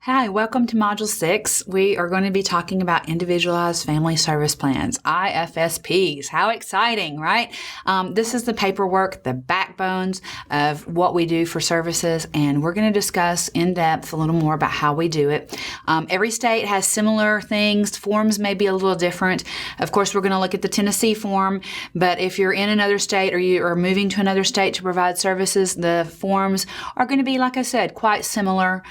Hi, welcome to Module 6. We are going to be talking about Individualized Family Service Plans, IFSPs. How exciting, right? This is the paperwork, the backbones of what we do for services, and we're going to discuss in depth a little more about how we do it. Every state has similar things. Forms may be a little different. Of course, we're going to look at the Tennessee form, but if you're in another state or you are moving to another state to provide services, the forms are going to be, like I said, quite similar.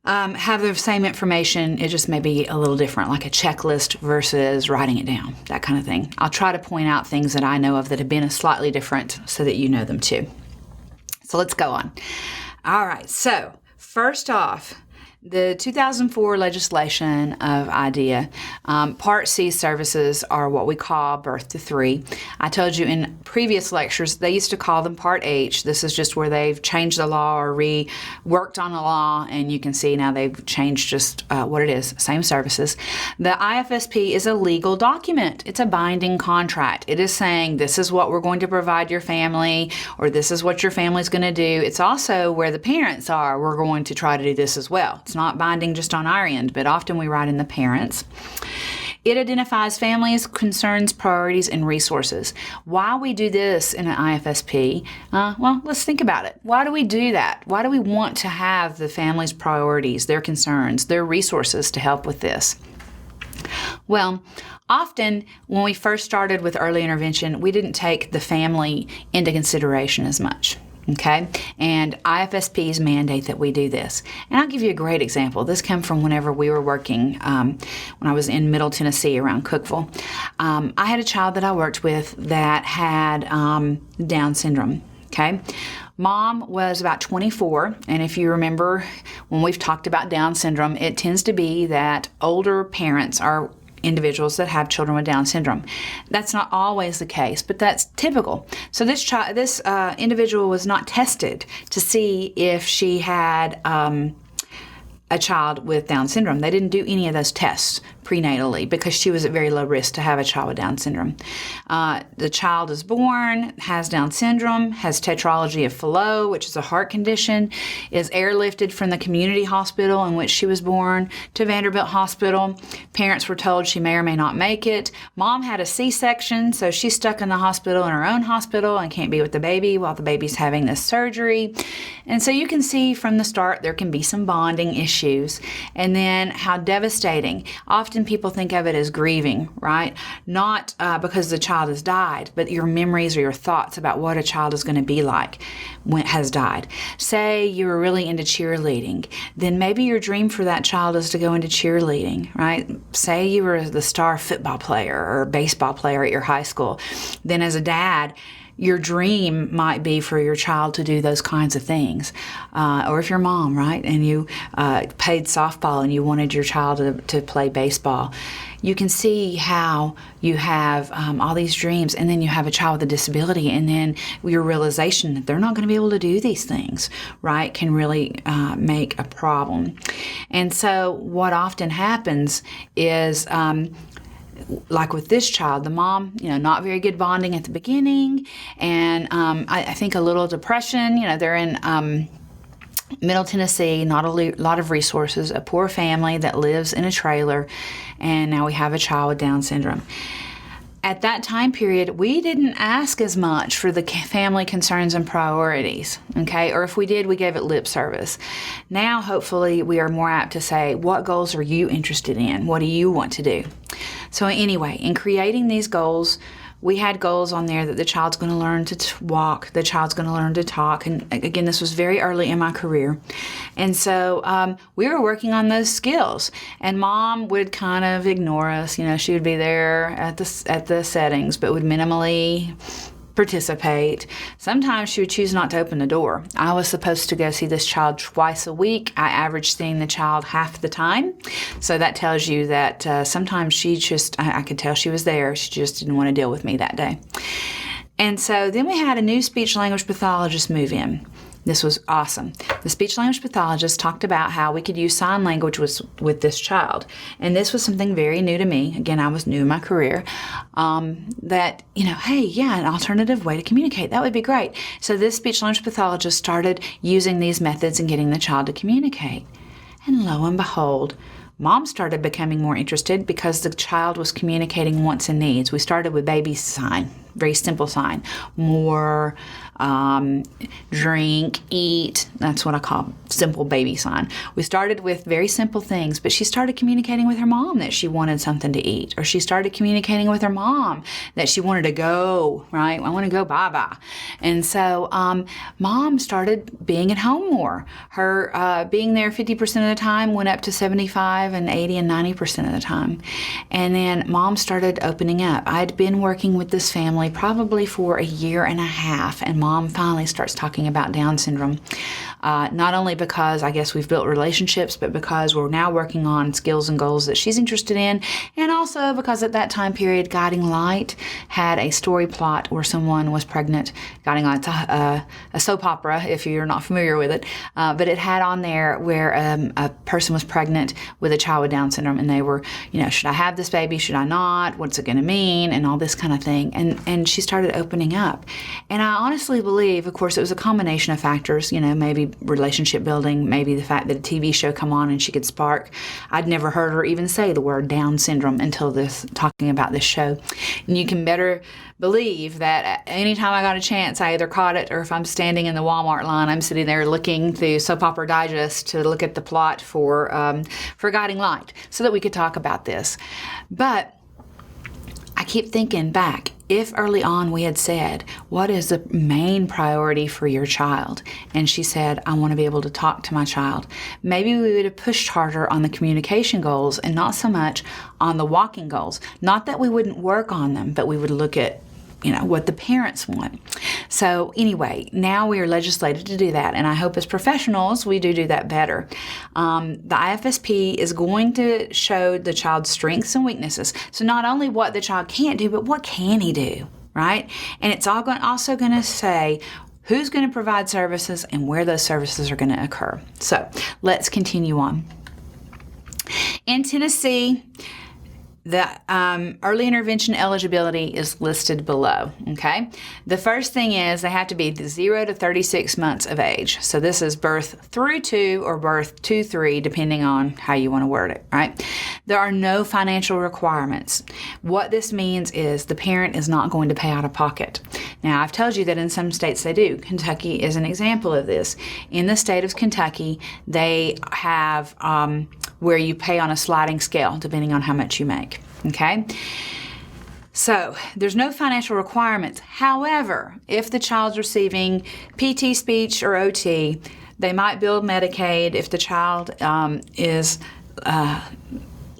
Have the same information, it just may be a little different, like a checklist versus writing it down, that kind of thing. I'll try to point out things that I know of that have been slightly different so that you know them too. So let's go on. All right, so first off, the 2004 legislation of IDEA, Part C services are what we call birth to 3. I told you in previous lectures, they used to call them Part H. This is just where they've changed the law or reworked on the law, and you can see now they've changed just what it is, same services. The IFSP is a legal document. It's a binding contract. It is saying this is what we're going to provide your family, or this is what your family's going to do. It's also where the parents are. We're going to try to do this as well. It's not binding just on our end, but often we write in the parents. It identifies families, concerns, priorities, and resources. Why we do this in an IFSP? Well, let's think about it. Why do we do that? Why do we want to have the family's priorities, their concerns, their resources to help with this? Well, often when we first started with early intervention, we didn't take the family into consideration as much. Okay, and IFSPs mandate that we do this. And I'll give you a great example. This came from whenever we were working, when I was in Middle Tennessee around Cookeville. I had a child that I worked with that had Down syndrome. Okay, Mom was about 24, and if you remember when we've talked about Down syndrome, it tends to be that older parents are individuals that have children with Down syndrome. That's not always the case, but that's typical. So this individual was not tested to see if she had a child with Down syndrome. They didn't do any of those tests prenatally because she was at very low risk to have a child with Down syndrome. The child is born, has Down syndrome, has tetralogy of Fallot, which is a heart condition, is airlifted from the community hospital in which she was born to Vanderbilt Hospital. Parents were told she may or may not make it. Mom had a C-section, so she's stuck in the hospital in her own hospital and can't be with the baby while the baby's having this surgery. And so you can see from the start there can be some bonding issues. And then how devastating. Often people think of it as grieving, right? Not because the child has died, but your memories or your thoughts about what a child is going to be like when it has died. Say you were really into cheerleading, then maybe your dream for that child is to go into cheerleading, right? Say you were the star football player or baseball player at your high school. Then as a dad, your dream might be for your child to do those kinds of things. Or if you're mom, right, and you played softball and you wanted your child to play baseball, you can see how you have all these dreams, and then you have a child with a disability, and then your realization that they're not going to be able to do these things, right, can really make a problem. And so what often happens is like with this child, the mom, not very good bonding at the beginning, and I think a little depression. They're in Middle Tennessee, not a lot of resources, a poor family that lives in a trailer, and now we have a child with Down syndrome. At that time period, we didn't ask as much for the family concerns and priorities, okay? Or if we did, we gave it lip service. Now, hopefully, we are more apt to say, what goals are you interested in? What do you want to do? So anyway, in creating these goals, we had goals on there that the child's going to learn to walk, the child's going to learn to talk. And again, this was very early in my career. And so we were working on those skills. And Mom would kind of ignore us. She would be there at the settings, but would minimally participate. Sometimes she would choose not to open the door. I was supposed to go see this child twice a week. I averaged seeing the child half the time. So that tells you that sometimes she just, I could tell she was there. She just didn't want to deal with me that day. And so then we had a new speech language pathologist move in. This was awesome. The speech language pathologist talked about how we could use sign language with this child. And this was something very new to me. Again, I was new in my career. That, hey, yeah, an alternative way to communicate. That would be great. So this speech language pathologist started using these methods and getting the child to communicate. And lo and behold, Mom started becoming more interested because the child was communicating wants and needs. We started with baby sign, very simple sign. More, drink, eat. That's what I call simple baby sign. We started with very simple things, but she started communicating with her mom that she wanted something to eat, or she started communicating with her mom that she wanted to go, right? I want to go bye-bye. And so Mom started being at home more. Her being there 50% of the time went up to 75 and 80 and 90% of the time. And then Mom started opening up. I'd been working with this family probably for a year and a half, and Mom finally starts talking about Down syndrome. Not only because I guess we've built relationships, but because we're now working on skills and goals that she's interested in, and also because at that time period, Guiding Light had a story plot where someone was pregnant. Guiding Light's a soap opera, if you're not familiar with it, but it had on there where a person was pregnant with a child with Down syndrome, and they were, should I have this baby? Should I not? What's it going to mean? And all this kind of thing. And she started opening up. And I honestly believe, of course, it was a combination of factors, maybe relationship building, maybe the fact that a TV show come on and she could spark. I'd never heard her even say the word Down syndrome until talking about this show. And you can better believe that anytime I got a chance, I either caught it, or if I'm standing in the Walmart line, I'm sitting there looking through Soap Opera Digest to look at the plot for Guiding Light so that we could talk about this. But I keep thinking back, if early on we had said, what is the main priority for your child? And she said, I want to be able to talk to my child. Maybe we would have pushed harder on the communication goals and not so much on the walking goals. Not that we wouldn't work on them, but we would look at what the parents want. So anyway, now we are legislated to do that, and I hope as professionals we do that better. The IFSP is going to show the child's strengths and weaknesses. So not only what the child can't do, but what can he do, right? And it's also going to say who's going to provide services and where those services are going to occur. So let's continue on. In Tennessee, the early intervention eligibility is listed below, okay? The first thing is they have to be 0 to 36 months of age. So this is birth through 2 or birth to 3, depending on how you want to word it, right? There are no financial requirements. What this means is the parent is not going to pay out of pocket. Now, I've told you that in some states they do. Kentucky is an example of this. In the state of Kentucky, they have where you pay on a sliding scale, depending on how much you make. Okay? So there's no financial requirements. However, if the child's receiving PT, speech, or OT, they might build Medicaid if the child is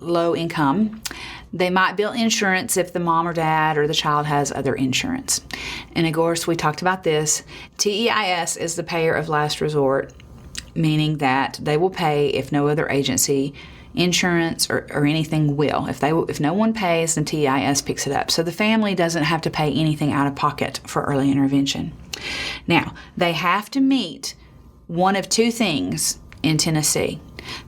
low income. They might build insurance if the mom or dad or the child has other insurance. And of course, we talked about this. TEIS is the payer of last resort, meaning that they will pay if no other agency, insurance, or anything will. If no one pays, then TEIS picks it up. So the family doesn't have to pay anything out of pocket for early intervention. Now, they have to meet one of two things in Tennessee.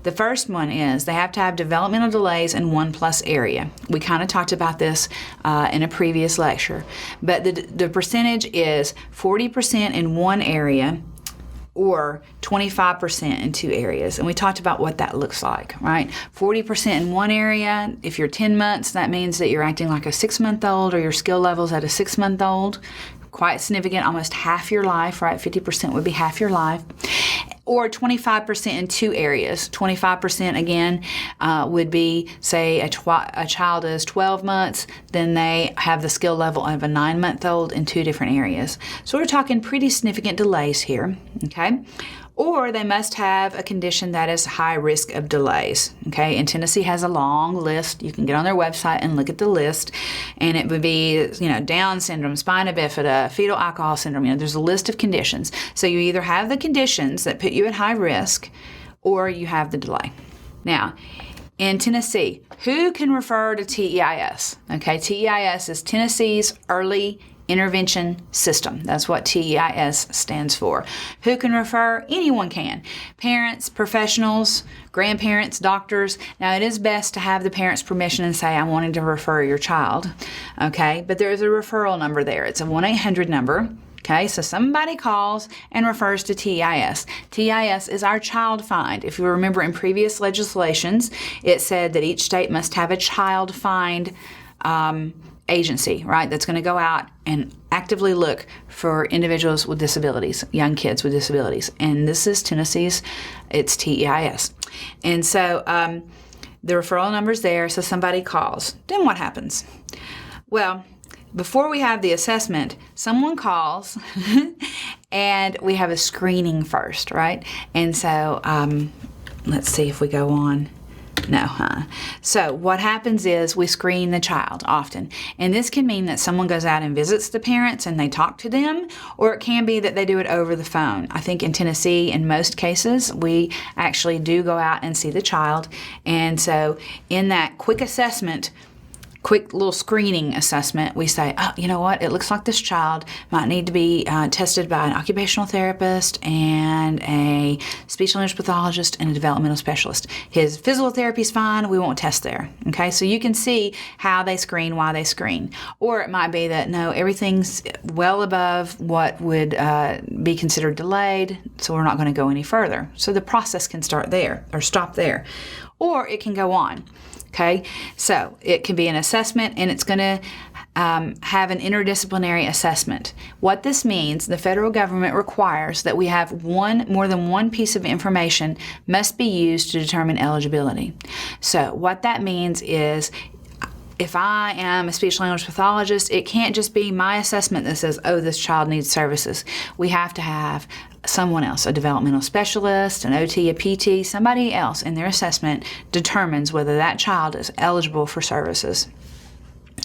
The first one is they have to have developmental delays in 1+ area. We kind of talked about this in a previous lecture, but the percentage is 40% in one area or 25% in 2 areas. And we talked about what that looks like, right? 40% in one area. If you're 10 months, that means that you're acting like a 6-month-old, or your skill level's at a 6-month-old. Quite significant, almost half your life, right? 50% would be half your life. Or 25% in 2 areas. 25% again would be, say, a child is 12 months, then they have the skill level of a 9-month-old in 2 different areas. So we're talking pretty significant delays here, okay? Or they must have a condition that is high risk of delays, okay? And Tennessee has a long list. You can get on their website and look at the list, and it would be, Down syndrome, spina bifida, fetal alcohol syndrome. There's a list of conditions. So you either have the conditions that put you at high risk, or you have the delay. Now, in Tennessee, who can refer to TEIS? Okay, TEIS is Tennessee's Early Intervention System. That's what TEIS stands for. Who can refer? Anyone can. Parents, professionals, grandparents, doctors. Now, it is best to have the parents' permission and say, I'm wanting to refer your child. Okay, but there is a referral number there. It's a 1-800 number. Okay, so somebody calls and refers to TIS. TIS is our child find. If you remember in previous legislations, it said that each state must have a child find agency, right, that's going to go out and actively look for individuals with disabilities, young kids with disabilities. And this is Tennessee's, it's TIS. And so the referral number's there, so somebody calls. Then what happens? Well, before we have the assessment, someone calls and we have a screening first, right? And so let's see if we go on. No, So what happens is we screen the child often. And this can mean that someone goes out and visits the parents and they talk to them, or it can be that they do it over the phone. I think in Tennessee, in most cases, we actually do go out and see the child. And so in that quick assessment, quick little screening assessment, we say, oh, you know what, it looks like this child might need to be tested by an occupational therapist and a speech language pathologist and a developmental specialist. His physical therapy is fine, we won't test there. Okay, so you can see how they screen, why they screen. Or it might be that, no, everything's well above what would be considered delayed, so we're not going to go any further. So the process can start there or stop there. Or it can go on. Okay, so it can be an assessment, and it's going to have an interdisciplinary assessment. What this means, the federal government requires that we have more than one piece of information must be used to determine eligibility. So what that means is, if I am a speech language pathologist, it can't just be my assessment that says, oh, this child needs services. We have to have someone else, a developmental specialist, an OT, a PT, somebody else in their assessment determines whether that child is eligible for services.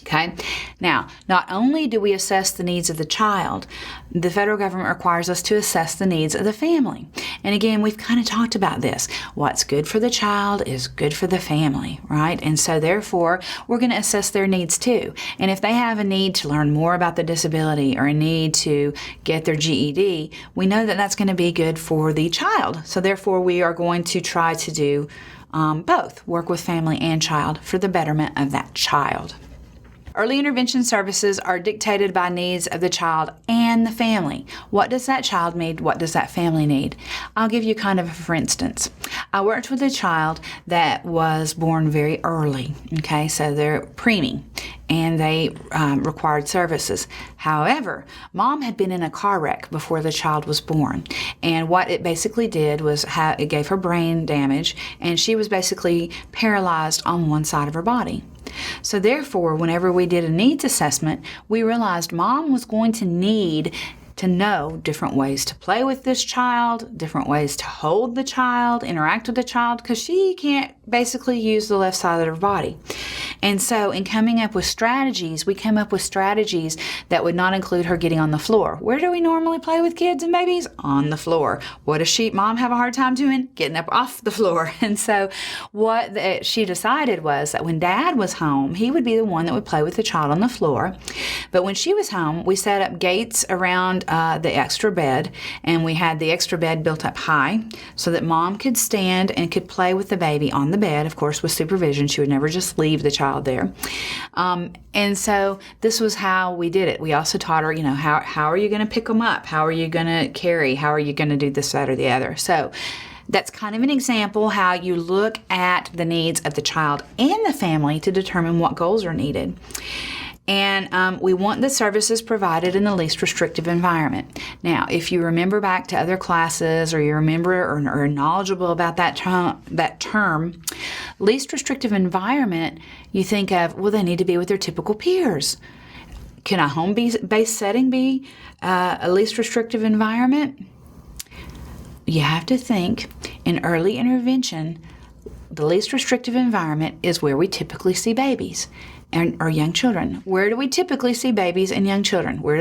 Okay. Now, not only do we assess the needs of the child, the federal government requires us to assess the needs of the family. And again, we've kind of talked about this. What's good for the child is good for the family, right? And so therefore, we're going to assess their needs too. And if they have a need to learn more about the disability or a need to get their GED, we know that that's going to be good for the child. So therefore, we are going to try to do both, work with family and child for the betterment of that child. Early intervention services are dictated by needs of the child and the family. What does that child need? What does that family need? I'll give you kind of a for instance. I worked with a child that was born very early, okay, so they're preemie, and they required services. However, mom had been in a car wreck before the child was born, and what it basically did was it gave her brain damage, and she was basically paralyzed on one side of her body. So therefore, whenever we did a needs assessment, we realized mom was going to need to know different ways to play with this child, different ways to hold the child, interact with the child, because she can't basically use the left side of her body. And so in coming up with strategies, we came up with strategies that would not include her getting on the floor. Where do we normally play with kids and babies? On the floor. What does mom have a hard time doing? Getting up off the floor. And so what she decided was that when dad was home, he would be the one that would play with the child on the floor. But when she was home, we set up gates around the extra bed, and we had the extra bed built up high so that mom could stand and could play with the baby on the bed, of course, with supervision. She would never just leave the child there. And so this was how we did it. We also taught her, how are you going to pick them up? How are you going to carry? How are you going to do this, that, or the other? So that's kind of an example how you look at the needs of the child and the family to determine what goals are needed. And we want the services provided in the least restrictive environment. Now, if you remember back to other classes, or you remember or are knowledgeable about that term, least restrictive environment, you think of, well, they need to be with their typical peers. Can a home-based setting be a least restrictive environment? You have to think in early intervention, the least restrictive environment is where we typically see babies or young children. Where do we typically see babies and young children? Where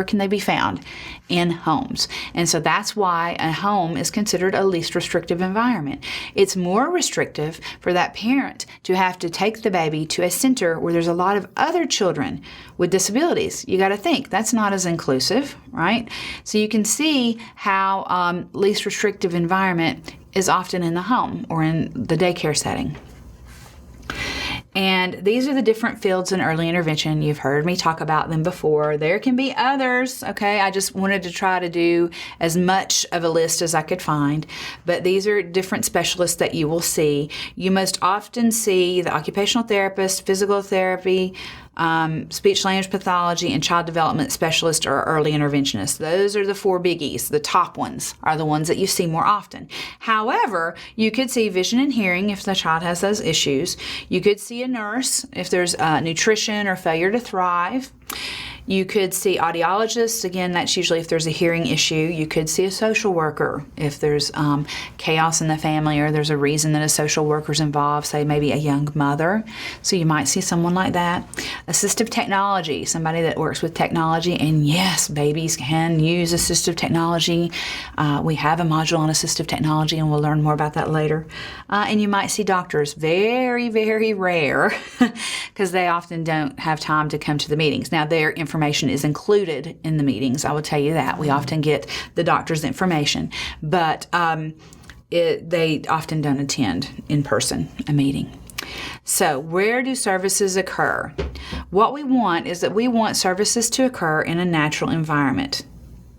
can they be found? In homes. And so that's why a home is considered a least restrictive environment. It's more restrictive for that parent to have to take the baby to a center where there's a lot of other children with disabilities. You got to think that's not as inclusive, right? So you can see how least restrictive environment is often in the home or in the daycare setting. And these are the different fields in early intervention. You've heard me talk about them before. There can be others, okay? I just wanted to try to do as much of a list as I could find. But these are different specialists that you will see. You most often see the occupational therapist, physical therapy, speech language pathology, and child development specialist or early interventionist. Those are the 4 biggies. The top ones are the ones that you see more often. However, you could see vision and hearing if the child has those issues. You could see a nurse if there's nutrition or failure to thrive. You could see audiologists. Again, that's usually if there's a hearing issue. You could see a social worker if there's chaos in the family or there's a reason that a social worker's involved, say maybe a young mother. So you might see someone like that. Assistive technology, somebody that works with technology. And yes, babies can use assistive technology. We have a module on assistive technology, and we'll learn more about that later. And you might see doctors. Very, very rare, because they often don't have time to come to the meetings. Now, their information is included in the meetings. I will tell you that. We often get the doctor's information, but they often don't attend in person a meeting. So where do services occur? What we want is that we want services to occur in a natural environment.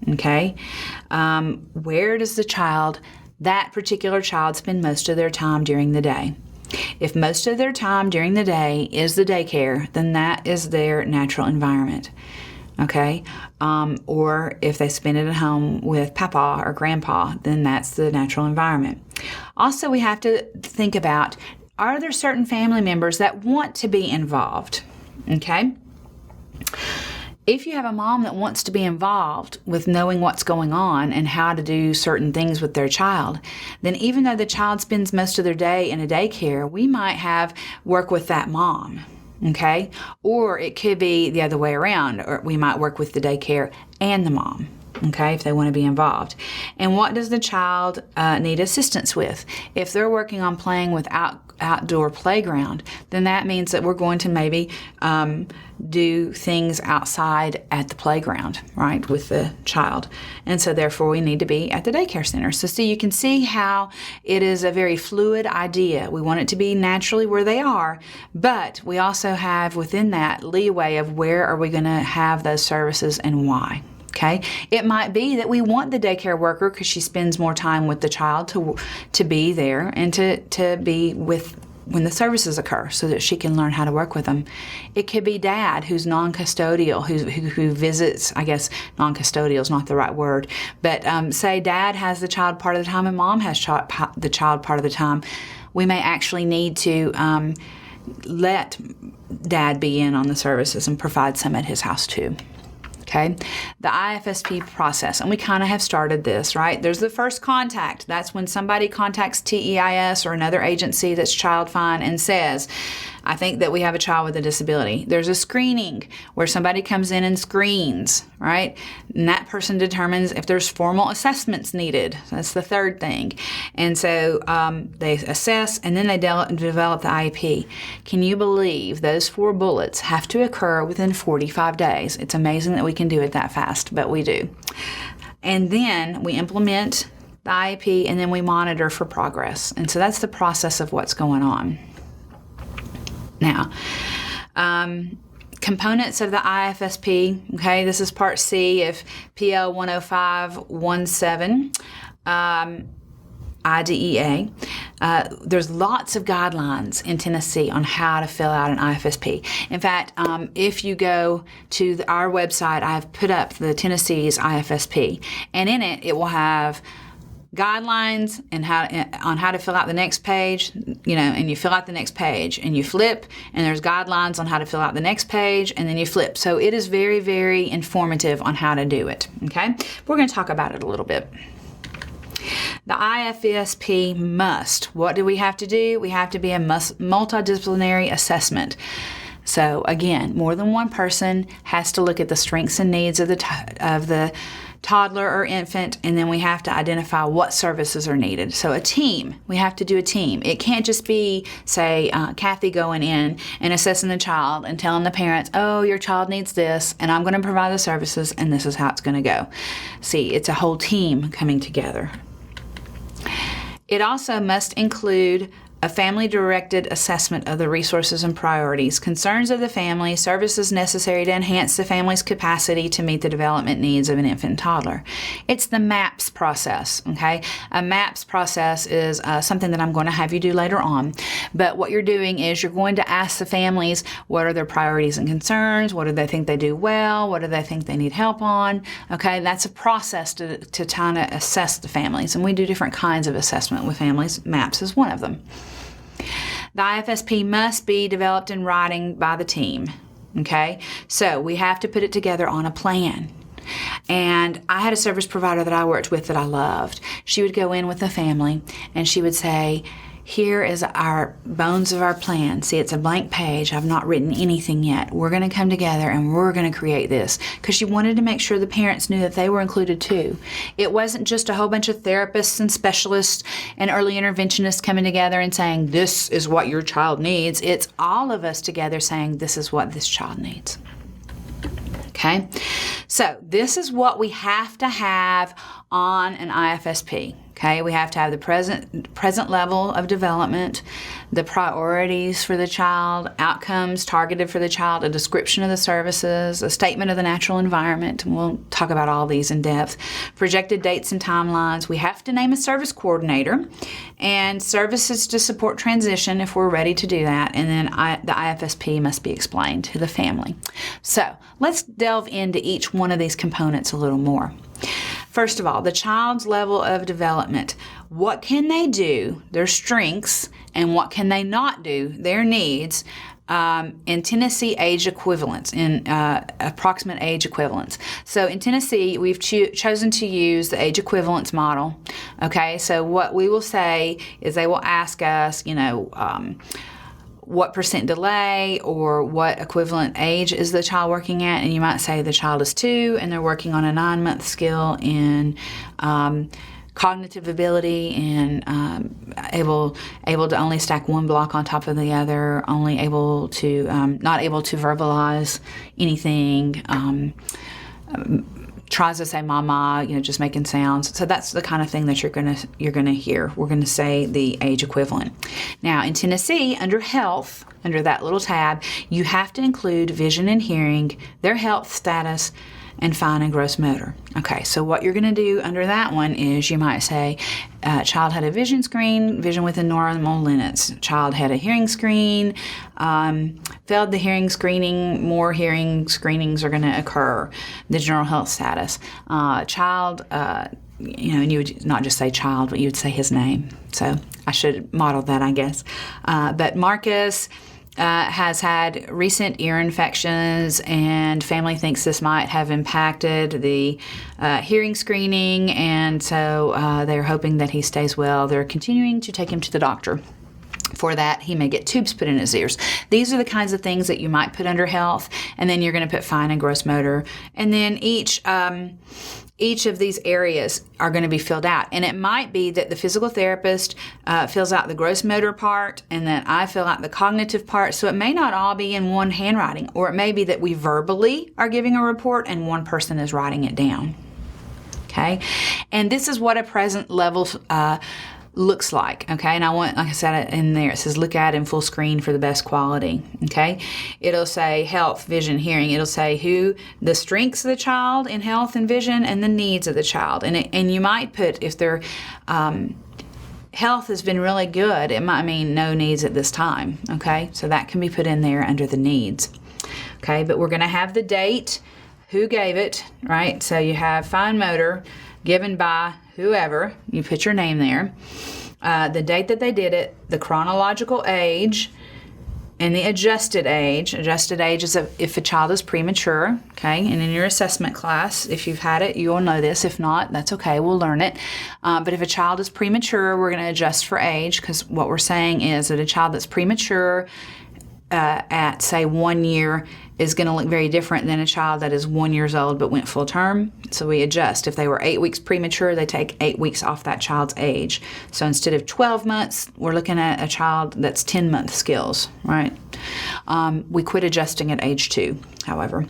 Okay? Where does that particular child spend most of their time during the day? If most of their time during the day is the daycare, then that is their natural environment, okay? Or if they spend it at home with Papa or Grandpa, then that's the natural environment. Also, we have to think about, are there certain family members that want to be involved, okay? If you have a mom that wants to be involved with knowing what's going on and how to do certain things with their child, then even though the child spends most of their day in a daycare, we might have work with that mom, okay? Or it could be the other way around, or we might work with the daycare and the mom, okay, if they want to be involved. And what does the child need assistance with? If they're working on playing with outdoor playground, then that means that we're going to maybe do things outside at the playground, right, with the child. And so therefore we need to be at the daycare center. So you can see how it is a very fluid idea. We want it to be naturally where they are, but we also have within that leeway of where are we going to have those services and why. Okay, it might be that we want the daycare worker because she spends more time with the child to be there and to be with when the services occur so that she can learn how to work with them. It could be dad who's non-custodial, who visits. I guess non-custodial is not the right word, but say dad has the child part of the time and mom has the child part of the time. We may actually need to let dad be in on the services and provide some at his house too. Okay, the IFSP process, and we kind of have started this, right? There's the first contact. That's when somebody contacts TEIS or another agency that's Child Find and says, I think that we have a child with a disability. There's a screening where somebody comes in and screens, right? And that person determines if there's formal assessments needed. That's the third thing. And so they assess and then they develop the IEP. Can you believe those 4 bullets have to occur within 45 days? It's amazing that we can do it that fast, but we do. And then we implement the IEP and then we monitor for progress. And so that's the process of what's going on. Now, components of the IFSP, okay, this is part C of PL 10517, IDEA. There's lots of guidelines in Tennessee on how to fill out an IFSP. In fact, if you go to our website, I've put up the Tennessee's IFSP, and in it, it will have guidelines and on how to fill out the next page, and you fill out the next page and you flip, and there's guidelines on how to fill out the next page, and then you flip. So it is very, very informative on how to do it, okay? We're going to talk about it a little bit. The IFSP must. What do we have to do? We have to be a multidisciplinary assessment. So again, more than one person has to look at the strengths and needs of the toddler or infant, and then we have to identify what services are needed. So a team, we have to do a team. It can't just be, say, Cathy going in and assessing the child and telling the parents, oh, your child needs this, and I'm going to provide the services, and this is how it's going to go. See, it's a whole team coming together. It also must include a family-directed assessment of the resources and priorities, concerns of the family, services necessary to enhance the family's capacity to meet the development needs of an infant and toddler. It's the MAPS process, okay? A MAPS process is something that I'm going to have you do later on. But what you're doing is you're going to ask the families what are their priorities and concerns, what do they think they do well, what do they think they need help on, okay? That's a process to kind of assess the families. And we do different kinds of assessment with families. MAPS is one of them. The IFSP must be developed in writing by the team, okay? So we have to put it together on a plan. And I had a service provider that I worked with that I loved. She would go in with the family and she would say, here is our bones of our plan. See, it's a blank page. I've not written anything yet. We're going to come together and we're going to create this, because she wanted to make sure the parents knew that they were included too. It wasn't just a whole bunch of therapists and specialists and early interventionists coming together and saying, this is what your child needs. It's all of us together saying, this is what this child needs. Okay? So this is what we have to have on an IFSP. Okay, we have to have the present level of development, the priorities for the child, outcomes targeted for the child, a description of the services, a statement of the natural environment, and we'll talk about all these in depth, projected dates and timelines. We have to name a service coordinator and services to support transition if we're ready to do that, and then the IFSP must be explained to the family. So let's delve into each one of these components a little more. First of all, the child's level of development. What can they do, their strengths, and what can they not do, their needs, in Tennessee age equivalents, in approximate age equivalents. So in Tennessee, we've chosen to use the age equivalence model. Okay, so what we will say is they will ask us, what percent delay or what equivalent age is the child working at, and you might say the child is 2 and they're working on a 9-month skill in cognitive ability and able to only stack one block on top of the other, only able to not able to verbalize anything. Tries to say mama, just making sounds. So that's the kind of thing that you're gonna hear. We're gonna say the age equivalent. Now in Tennessee, under health, under that little tab, you have to include vision and hearing, their health status, and fine and gross motor. Okay, so what you're going to do under that one is you might say, child had a vision screen, vision within normal limits. Child had a hearing screen, failed the hearing screening, more hearing screenings are going to occur. The general health status. Child, and you would not just say child, but you would say his name. So I should model that, I guess. But Marcus has had recent ear infections, and family thinks this might have impacted the hearing screening, and so they're hoping that he stays well. They're continuing to take him to the doctor. For that, he may get tubes put in his ears. These are the kinds of things that you might put under health, and then you're going to put fine and gross motor, and then each of these areas are going to be filled out. And it might be that the physical therapist fills out the gross motor part and then I fill out the cognitive part. So it may not all be in one handwriting, or it may be that we verbally are giving a report and one person is writing it down. Okay? And this is what a present level looks like, okay? And I want, like I said in there, it says look at in full screen for the best quality, okay? It'll say health, vision, hearing. It'll say who, the strengths of the child in health and vision, and the needs of the child. And you might put, if their health has been really good, it might mean no needs at this time, okay? So that can be put in there under the needs, okay? But we're going to have the date, who gave it, right? So you have fine motor given by whoever, you put your name there, the date that they did it, the chronological age, and the adjusted age. Adjusted age is if a child is premature, okay? And in your assessment class, if you've had it, you'll know this. If not, that's okay. We'll learn it. But if a child is premature, we're going to adjust for age, because what we're saying is that a child that's premature at, say, 1 year is going to look very different than a child that is 1 year old but went full term. So we adjust. If they were 8 weeks premature, they take 8 weeks off that child's age. So instead of 12 months, we're looking at a child that's 10-month skills, right? We quit adjusting at age 2, however.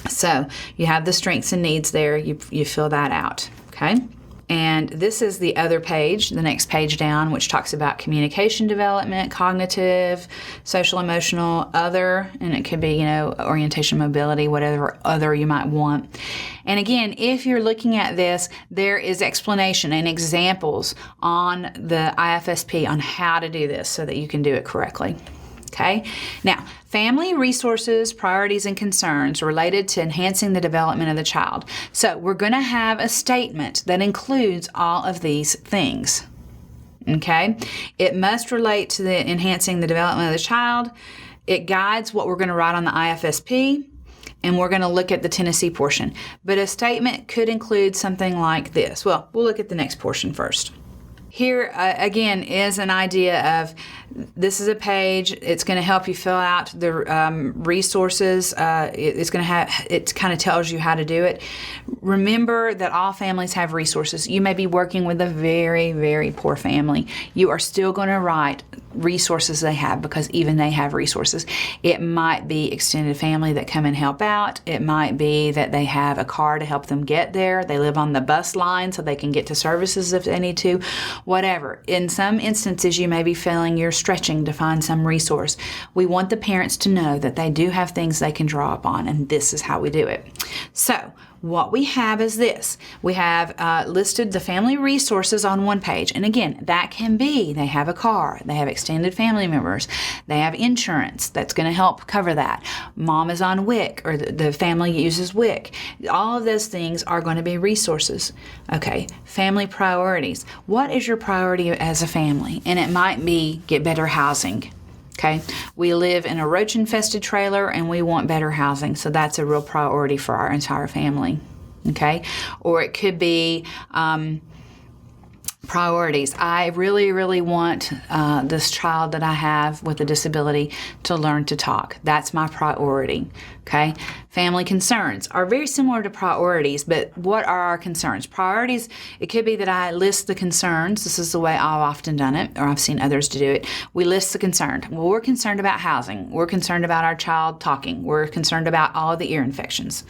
So you have the strengths and needs there. You fill that out, okay? And this is the other page, the next page down, which talks about communication development, cognitive, social, emotional, other, and it could be, orientation, mobility, whatever other you might want. And again, if you're looking at this, there is explanation and examples on the IFSP on how to do this so that you can do it correctly. Okay. Now, family resources, priorities, and concerns related to enhancing the development of the child. So we're going to have a statement that includes all of these things. Okay. It must relate to the enhancing the development of the child. It guides what we're going to write on the IFSP, and we're going to look at the Tennessee portion. But a statement could include something like this. Well, we'll look at the next portion first. Here, again, is an idea of this is a page. It's going to help you fill out the resources. It kind of tells you how to do it. Remember that all families have resources. You may be working with a very, very poor family. You are still going to write resources they have because even they have resources. It might be extended family that come and help out. It might be that they have a car to help them get there. They live on the bus line so they can get to services if they need to. Whatever. In some instances, you may be feeling you're stretching to find some resource. We want the parents to know that they do have things they can draw upon, and this is how we do it. So, what we have is this. We have listed the family resources on one page. And again, that can be they have a car, they have extended family members, they have insurance that's going to help cover that. Mom is on WIC, or the family uses WIC. All of those things are going to be resources. Okay, family priorities. What is your priority as a family? And it might be get better housing. Okay, we live in a roach-infested trailer and we want better housing, so that's a real priority for our entire family. Okay, or it could be priorities. I really, really want this child that I have with a disability to learn to talk. That's my priority. Okay, family concerns are very similar to priorities, but what are our concerns? Priorities, it could be that I list the concerns. This is the way I've often done it, or I've seen others to do it. We list the concern. Well, we're concerned about housing. We're concerned about our child talking. We're concerned about all of the ear infections.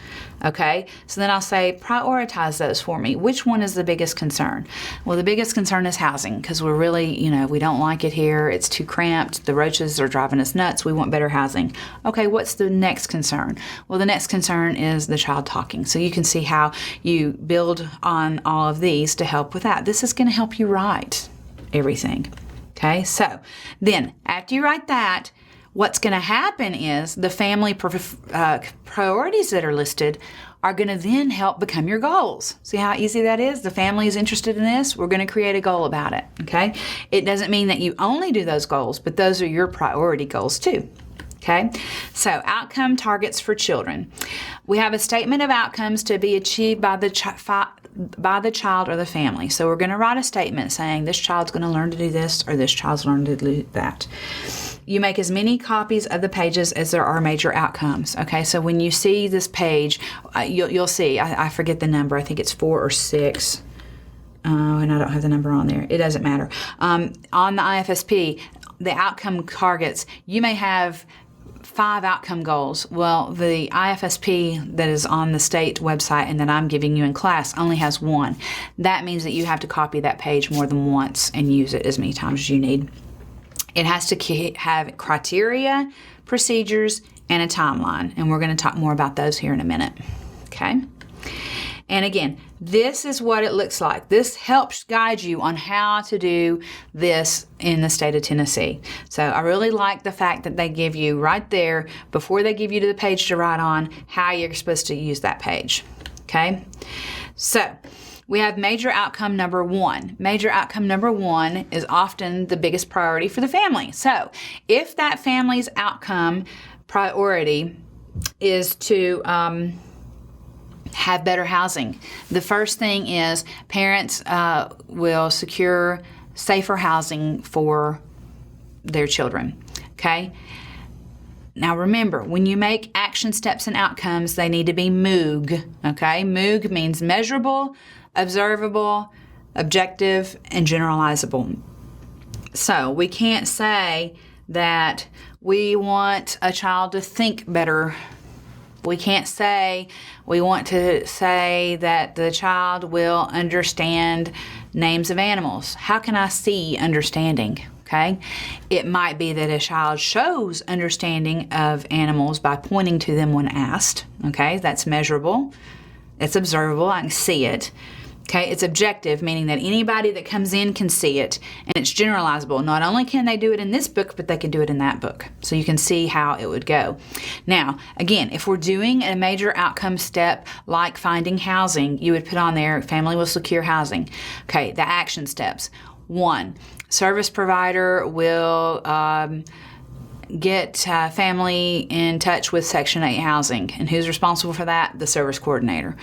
Okay, so then I'll say, prioritize those for me. Which one is the biggest concern? Well, the biggest concern is housing, because we're really, we don't like it here. It's too cramped. The roaches are driving us nuts. We want better housing. Okay, what's the next concern? Well, the next concern is the child talking. So you can see how you build on all of these to help with that. This is going to help you write everything. Okay, so then after you write that, what's going to happen is the family priorities that are listed are going to then help become your goals. See how easy that is? The family is interested in this. We're going to create a goal about it. Okay, it doesn't mean that you only do those goals, but those are your priority goals too. Okay, so outcome targets for children. We have a statement of outcomes to be achieved by the child or the family. So we're going to write a statement saying this child's going to learn to do this or this child's learned to do that. You make as many copies of the pages as there are major outcomes. Okay, so when you see this page, you'll see, I forget the number, I think it's 4 or 6. And I don't have the number on there. It doesn't matter. On the IFSP, the outcome targets, you may have 5 outcome goals. Well, the IFSP that is on the state website and that I'm giving you in class only has 1. That means that you have to copy that page more than once and use it as many times as you need. It has to have criteria, procedures, and a timeline. And we're going to talk more about those here in a minute. Okay? And again, this is what it looks like. This helps guide you on how to do this in the state of Tennessee. So I really like the fact that they give you right there, before they give you the page to write on, how you're supposed to use that page. Okay? So we have major outcome number 1. Major outcome number 1 is often the biggest priority for the family. So if that family's outcome priority is to have better housing, the first thing is parents will secure safer housing for their children. Okay? Now remember, when you make action steps and outcomes, they need to be MOOG. Okay? MOOG means measurable, observable, objective, and generalizable. So we can't say that we want a child to think better We can't say, we want to say that the child will understand names of animals. How can I see understanding? Okay, it might be that a child shows understanding of animals by pointing to them when asked. Okay, that's measurable. It's observable. I can see it. Okay, it's objective, meaning that anybody that comes in can see it, and it's generalizable. Not only can they do it in this book, but they can do it in that book. So you can see how it would go. Now, again, if we're doing a major outcome step like finding housing, you would put on there, family will secure housing. Okay, the action steps. 1, service provider will get family in touch with Section 8 housing. And who's responsible for that? The service coordinator.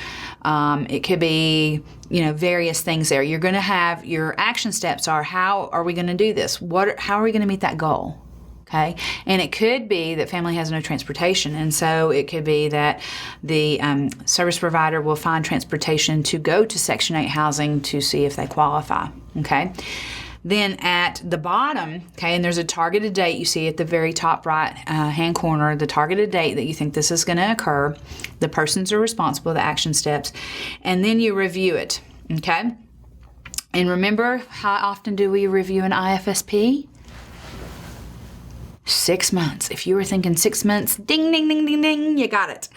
It could be, various things there. You're going to have your action steps are, how are we going to do this? How are we going to meet that goal? Okay. And it could be that family has no transportation. And so it could be that the service provider will find transportation to go to Section 8 housing to see if they qualify. Okay. Then at the bottom, okay, and there's a targeted date you see at the very top right hand corner, the targeted date that you think this is going to occur. The persons are responsible, the action steps, and then you review it, okay? And remember, how often do we review an IFSP? 6 months. If you were thinking 6 months, ding, ding, ding, ding, ding, you got it.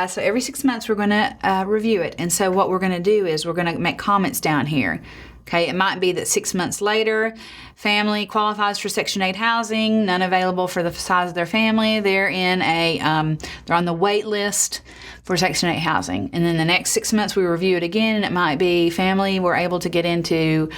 So every 6 months we're going to review it. And so what we're going to do is we're going to make comments down here. Okay, it might be that 6 months later, family qualifies for Section 8 housing, none available for the size of their family. They're in they're on the wait list for Section 8 housing. And then the next 6 months we review it again, and it might be family were able to get into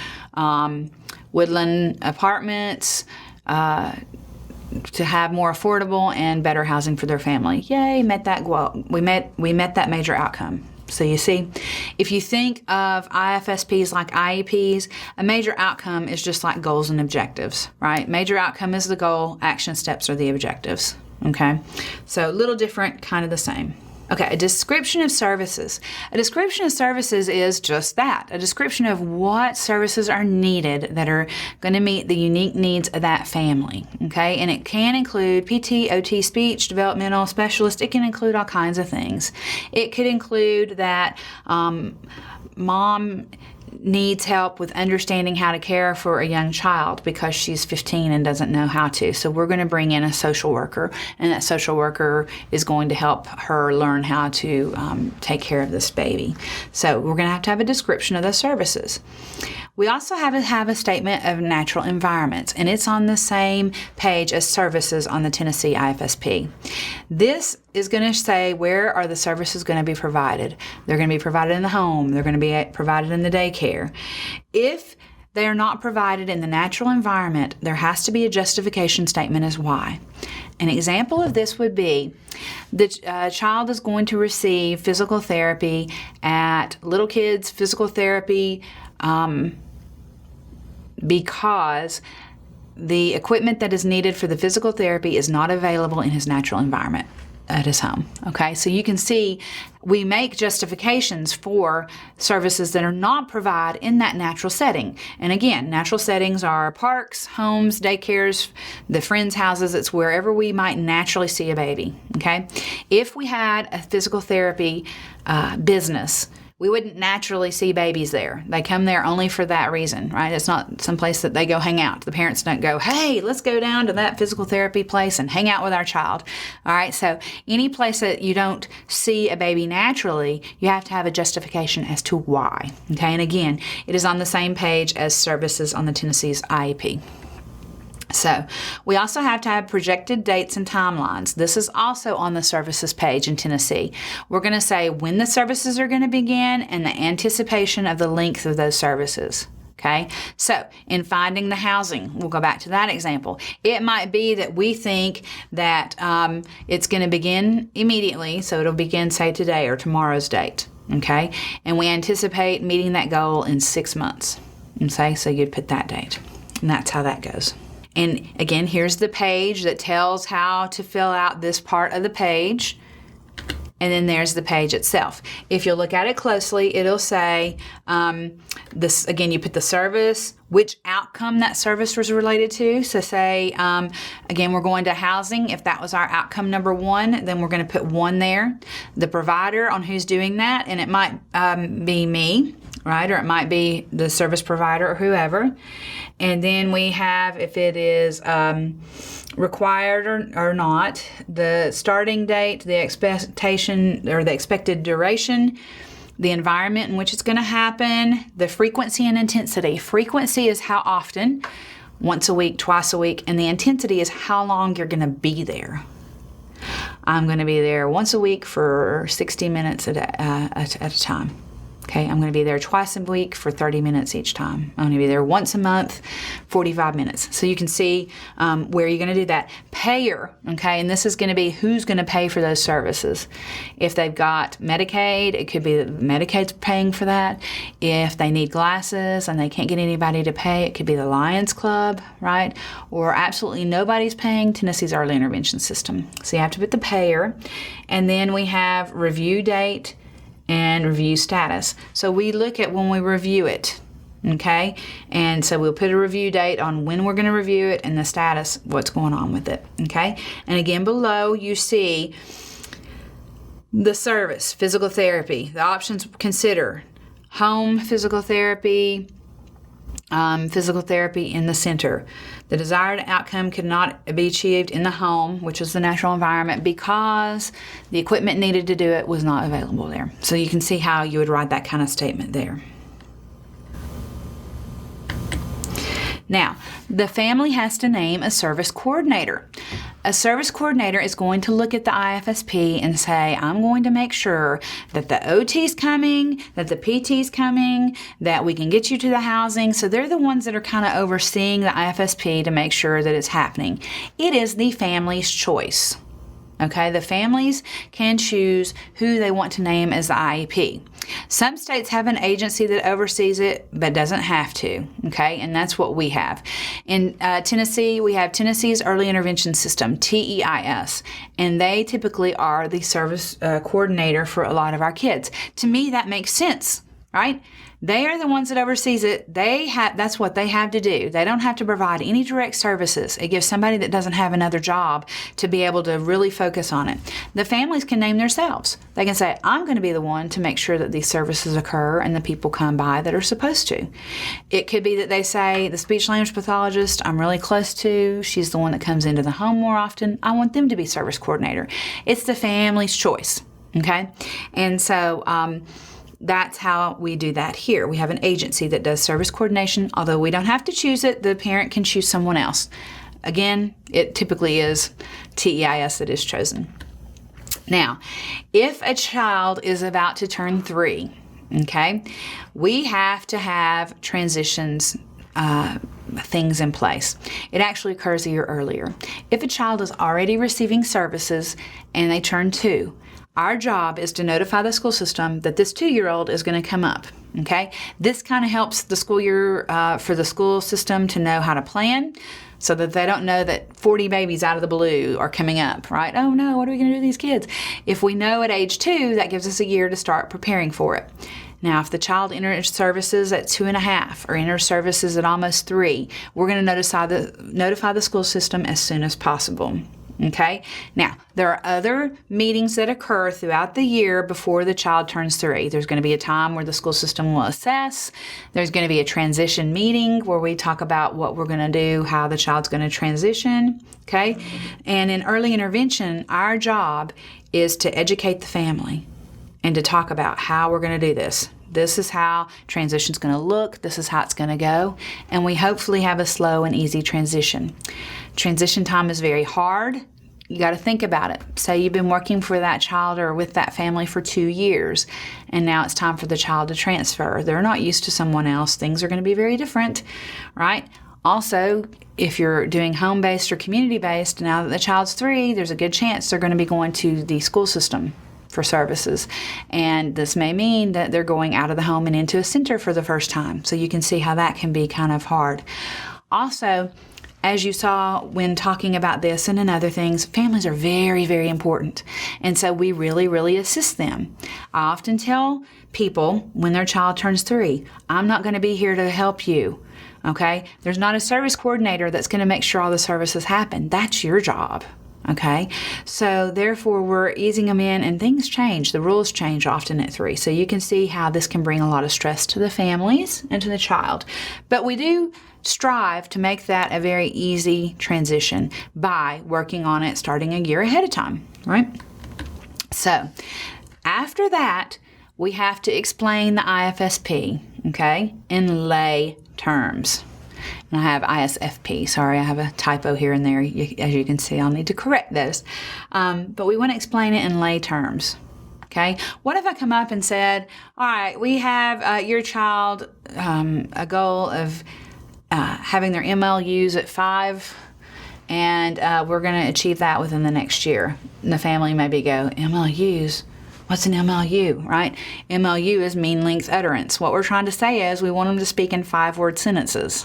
Woodland apartments to have more affordable and better housing for their family. Yay, met that goal. We met that major outcome. So you see, if you think of IFSPs like IEPs, a major outcome is just like goals and objectives, right? Major outcome is the goal, action steps are the objectives, okay? So a little different, kind of the same. Okay, a description of services. A description of services is just that, a description of what services are needed that are going to meet the unique needs of that family, okay? And it can include PT, OT, speech, developmental specialist. It can include all kinds of things. It could include that mom needs help with understanding how to care for a young child because she's 15 and doesn't know how to. So we're going to bring in a social worker, and that social worker is going to help her learn how to take care of this baby. So we're going to have a description of those services. We also have a statement of natural environments, and it's on the same page as services on the Tennessee IFSP. This is going to say where are the services going to be provided. They're going to be provided in the home. They're going to be provided in the daycare. If they are not provided in the natural environment, there has to be a justification statement as why. An example of this would be the child is going to receive physical therapy at Little Kids Physical Therapy because the equipment that is needed for the physical therapy is not available in his natural environment at his home. Okay, so you can see we make justifications for services that are not provided in that natural setting. And again, natural settings are parks, homes, daycares, the friends' houses. It's wherever we might naturally see a baby. Okay, if we had a physical therapy business, we wouldn't naturally see babies there. They come there only for that reason, right? It's not someplace that they go hang out. The parents don't go, hey, let's go down to that physical therapy place and hang out with our child. All right, so any place that you don't see a baby naturally, you have to have a justification as to why. Okay, and again, it is on the same page as services on the Tennessee's IEP. So we also have to have projected dates and timelines. This is also on the services page in Tennessee. We're going to say when the services are going to begin and the anticipation of the length of those services. Okay, so in finding the housing, we'll go back to that example. It might be that we think that it's going to begin immediately, so it'll begin, say, today or tomorrow's date. Okay, and we anticipate meeting that goal in 6 months. Okay, so you'd put that date, and that's how that goes. And again, here's the page that tells how to fill out this part of the page. And then there's the page itself. If you look at it closely, it'll say, this again, you put the service, which outcome that service was related to. So say, again, we're going to housing. If that was our outcome number 1, then we're going to put 1 there. The provider on who's doing that, and it might be me, right? Or it might be the service provider or whoever. And then we have, if it is required or not, the starting date, the expectation or the expected duration, the environment in which it's going to happen, the frequency and intensity. Frequency is how often, once a week, twice a week, and the intensity is how long you're going to be there. I'm going to be there once a week for 60 minutes at a time. Okay, I'm going to be there twice a week for 30 minutes each time. I'm going to be there once a month, 45 minutes. So you can see where you're going to do that. Payer, okay, and this is going to be who's going to pay for those services. If they've got Medicaid, it could be that Medicaid's paying for that. If they need glasses and they can't get anybody to pay, it could be the Lions Club, right? Or absolutely nobody's paying, Tennessee's early intervention system. So you have to put the payer. And then we have review date and review status. So we look at when we review it, okay? And so we'll put a review date on when we're going to review it and the status, what's going on with it, okay? And again, below you see the service, physical therapy, the options consider, home physical therapy in the center. The desired outcome could not be achieved in the home, which is the natural environment, because the equipment needed to do it was not available there. So you can see how you would write that kind of statement there. Now, the family has to name a service coordinator. A service coordinator is going to look at the IFSP and say, I'm going to make sure that the OT's coming, that the PT's coming, that we can get you to the housing. So they're the ones that are kind of overseeing the IFSP to make sure that it's happening. It is the family's choice. Okay, the families can choose who they want to name as the IEP. Some states have an agency that oversees it, but doesn't have to, okay, and that's what we have. In Tennessee, we have Tennessee's Early Intervention System, TEIS, and they typically are the service coordinator for a lot of our kids. To me, that makes sense, right? They are the ones that oversees it. That's what they have to do. They don't have to provide any direct services. It gives somebody that doesn't have another job to be able to really focus on it. The families can name themselves. They can say, I'm going to be the one to make sure that these services occur and the people come by that are supposed to. It could be that they say, the speech language pathologist I'm really close to, she's the one that comes into the home more often. I want them to be service coordinator. It's the family's choice, okay? And so, that's how we do that here. We have an agency that does service coordination. Although we don't have to choose it, the parent can choose someone else. Again, it typically is TEIS that is chosen. Now, if a child is about to turn 3, okay, we have to have transitions things in place. It actually occurs a year earlier. If a child is already receiving services and they turn 2, our job is to notify the school system that this 2-year-old is going to come up, okay? This kind of helps the school year for the school system to know how to plan so that they don't know that 40 babies out of the blue are coming up, right? Oh no, what are we going to do with these kids? If we know at age 2, that gives us a year to start preparing for it. Now, if the child enters services at 2.5 or enters services at almost 3, we're going to notify the school system as soon as possible. Okay, now there are other meetings that occur throughout the year before the child turns 3. There's going to be a time where the school system will assess. There's going to be a transition meeting where we talk about what we're going to do, how the child's going to transition. Okay, and in early intervention, our job is to educate the family and to talk about how we're going to do this. This is how transition's going to look. This is how it's going to go. And we hopefully have a slow and easy transition. Transition time is very hard. You got to think about it. Say you've been working for that child or with that family for 2 years, and now it's time for the child to transfer. They're not used to someone else. Things are going to be very different, right? Also, if you're doing home-based or community-based, now that the child's 3, there's a good chance they're going to be going to the school system for services. And this may mean that they're going out of the home and into a center for the first time. So you can see how that can be kind of hard. Also, as you saw when talking about this and in other things, families are very, very important. And so we really, really assist them. I often tell people when their child turns 3, I'm not going to be here to help you. Okay? There's not a service coordinator that's going to make sure all the services happen. That's your job. Okay, so therefore we're easing them in, and things change. The rules change often at 3. So you can see how this can bring a lot of stress to the families and to the child. But we do strive to make that a very easy transition by working on it starting a year ahead of time, right? So after that, we have to explain the IFSP, okay, in lay terms. And I have IFSP. Sorry, I have a typo here and there. As you can see, I'll need to correct those. But we want to explain it in lay terms. Okay? What if I come up and said, all right, we have your child a goal of having their MLUs at 5, and we're going to achieve that within the next year. And the family maybe go, MLUs? What's an MLU, right? MLU is mean length utterance. What we're trying to say is we want them to speak in 5-word sentences.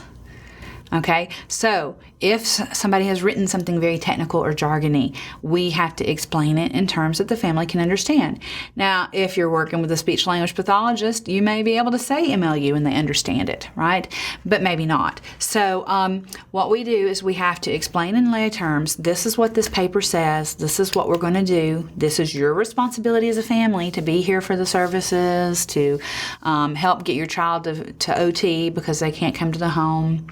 Okay, so if somebody has written something very technical or jargony, we have to explain it in terms that the family can understand. Now, if you're working with a speech language pathologist, you may be able to say MLU and they understand it, right? But maybe not. So what we do is we have to explain in lay terms, this is what this paper says, this is what we're going to do, this is your responsibility as a family to be here for the services, to help get your child to OT because they can't come to the home.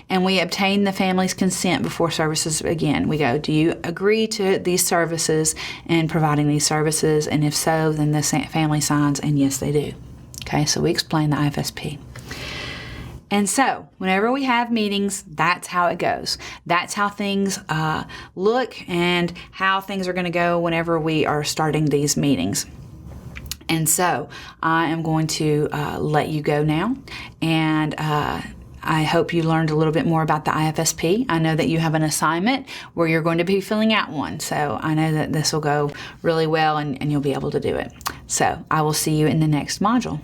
And we obtain the family's consent before services begin. We go, do you agree to these services and providing these services? And if so, then the family signs, and yes, they do. Okay, so we explain the IFSP. And so, whenever we have meetings, that's how it goes. That's how things look and how things are going to go whenever we are starting these meetings. And so, I am going to let you go now, and I hope you learned a little bit more about the IFSP. I know that you have an assignment where you're going to be filling out one, so I know that this will go really well and you'll be able to do it. So I will see you in the next module.